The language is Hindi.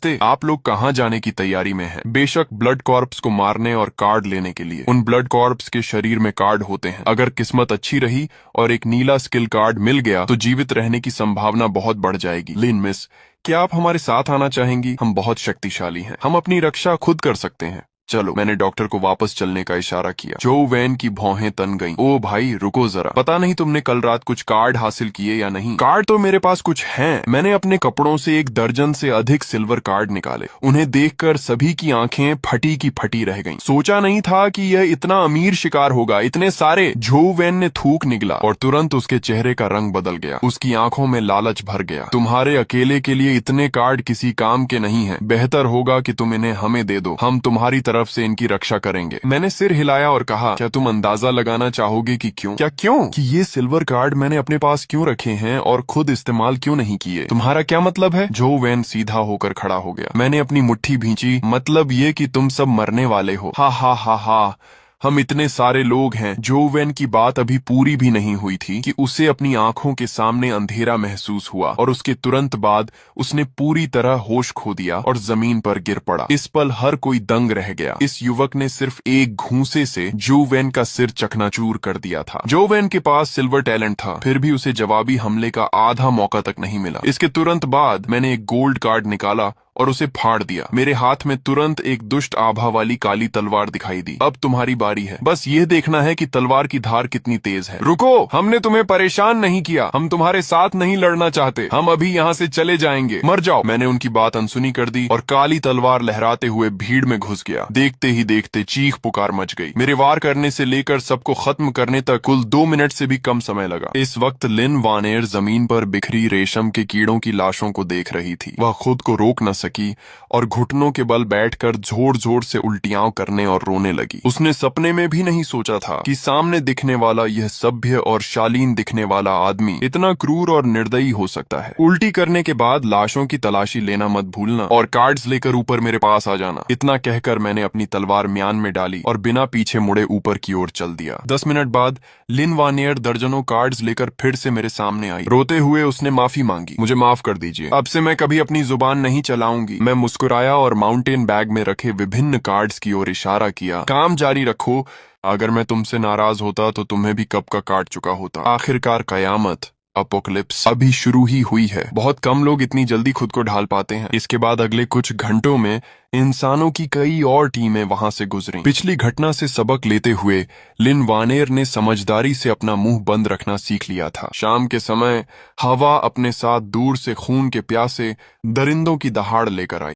नमस्ते। आप लोग कहाँ जाने की तैयारी में हैं? बेशक ब्लड कॉर्प्स को मारने और कार्ड लेने के लिए। उन ब्लड कॉर्प्स के शरीर में कार्ड होते हैं। अगर किस्मत अच्छी रही और एक नीला स्किल कार्ड मिल गया तो जीवित रहने की संभावना बहुत बढ़ जाएगी। लिन मिस, क्या आप हमारे साथ आना चाहेंगी? हम बहुत शक्तिशाली हैं। हम अपनी रक्षा खुद कर सकते हैं। चलो। मैंने डॉक्टर को वापस चलने का इशारा किया। जो वैन की भौहें तन गईं। ओ भाई रुको जरा, पता नहीं तुमने कल रात कुछ कार्ड हासिल किए या नहीं। कार्ड तो मेरे पास कुछ हैं। मैंने अपने कपड़ों से 1 दर्जन से अधिक सिल्वर कार्ड निकाले। उन्हें देखकर सभी की आंखें फटी की फटी रह गईं। सोचा नहीं था कि यह इतना अमीर शिकार होगा। इतने सारे। जो वैन ने थूक निकला और तुरंत उसके चेहरे का रंग बदल गया। उसकी आंखों में लालच भर गया। तुम्हारे अकेले के लिए इतने कार्ड किसी काम के नहीं है। बेहतर होगा कि तुम इन्हें हमें दे दो। हम तुम्हारी तरफ से इनकी रक्षा करेंगे। मैंने सिर हिलाया और कहा, क्या तुम अंदाजा लगाना चाहोगे कि क्यों? क्या क्यों? कि ये सिल्वर कार्ड मैंने अपने पास क्यों रखे हैं और खुद इस्तेमाल क्यों नहीं किए? तुम्हारा क्या मतलब है? जो वैन सीधा होकर खड़ा हो गया। मैंने अपनी मुट्ठी भींची। मतलब ये कि तुम सब मरने वाले हो। हा हा हा हा। हम इतने सारे लोग हैं। जो वैन की बात अभी पूरी भी नहीं हुई थी कि उसे अपनी आंखों के सामने अंधेरा महसूस हुआ और उसके तुरंत बाद उसने पूरी तरह होश खो दिया और जमीन पर गिर पड़ा। इस पल हर कोई दंग रह गया। इस युवक ने सिर्फ एक घूंसे से जो वैन का सिर चकनाचूर कर दिया था। जो वैन के पास सिल्वर टैलेंट था, फिर भी उसे जवाबी हमले का आधा मौका तक नहीं मिला। इसके तुरंत बाद मैंने एक गोल्ड कार्ड निकाला और उसे फाड़ दिया। मेरे हाथ में तुरंत एक दुष्ट आभा वाली काली तलवार दिखाई दी। अब तुम्हारी बारी है। बस ये देखना है कि तलवार की धार कितनी तेज है। रुको, हमने तुम्हें परेशान नहीं किया। हम तुम्हारे साथ नहीं लड़ना चाहते। हम अभी यहाँ से चले जाएंगे। मर जाओ। मैंने उनकी बात अनसुनी कर दी और काली तलवार लहराते हुए भीड़ में घुस गया। देखते ही देखते चीख पुकार मच गई। मेरे वार करने से लेकर सबको खत्म करने तक कुल 2 मिनट से भी कम समय लगा। इस वक्त लिन वानेर जमीन पर बिखरी रेशम के कीड़ों की लाशों को देख रही थी। वह खुद को रोक न सकी और घुटनों के बल बैठकर जोर जोर से उल्टियां करने और रोने लगी। उसने सपने में भी नहीं सोचा था कि सामने दिखने वाला यह सभ्य और शालीन दिखने वाला आदमी इतना क्रूर और निर्दयी हो सकता है। उल्टी करने के बाद लाशों की तलाशी लेना मत भूलना और कार्ड्स लेकर ऊपर मेरे पास आ जाना। इतना कहकर मैंने अपनी तलवार म्यान में डाली और बिना पीछे मुड़े ऊपर की ओर चल दिया। 10 मिनट बाद लिन वानियर दर्जनों कार्ड्स लेकर फिर से मेरे सामने आई। रोते हुए उसने माफी मांगी। मुझे माफ कर दीजिए। अब से मैं कभी अपनी जुबान नहीं चलाऊंगी। मैं मुस्कुराया और माउंटेन बैग में रखे विभिन्न कार्ड्स की ओर इशारा किया। काम जारी रखो। अगर मैं तुमसे नाराज होता तो तुम्हें भी कब का काट चुका होता। आखिरकार कयामत, अपोकलिप्स अभी शुरू ही हुई है। बहुत कम लोग इतनी जल्दी खुद को ढाल पाते हैं। इसके बाद अगले कुछ घंटों में इंसानों की कई और टीमें वहां से गुजरी। पिछली घटना से सबक लेते हुए लिन वानेर ने समझदारी से अपना मुंह बंद रखना सीख लिया था। शाम के समय हवा अपने साथ दूर से खून के प्यासे दरिंदों की दहाड़ लेकर आई।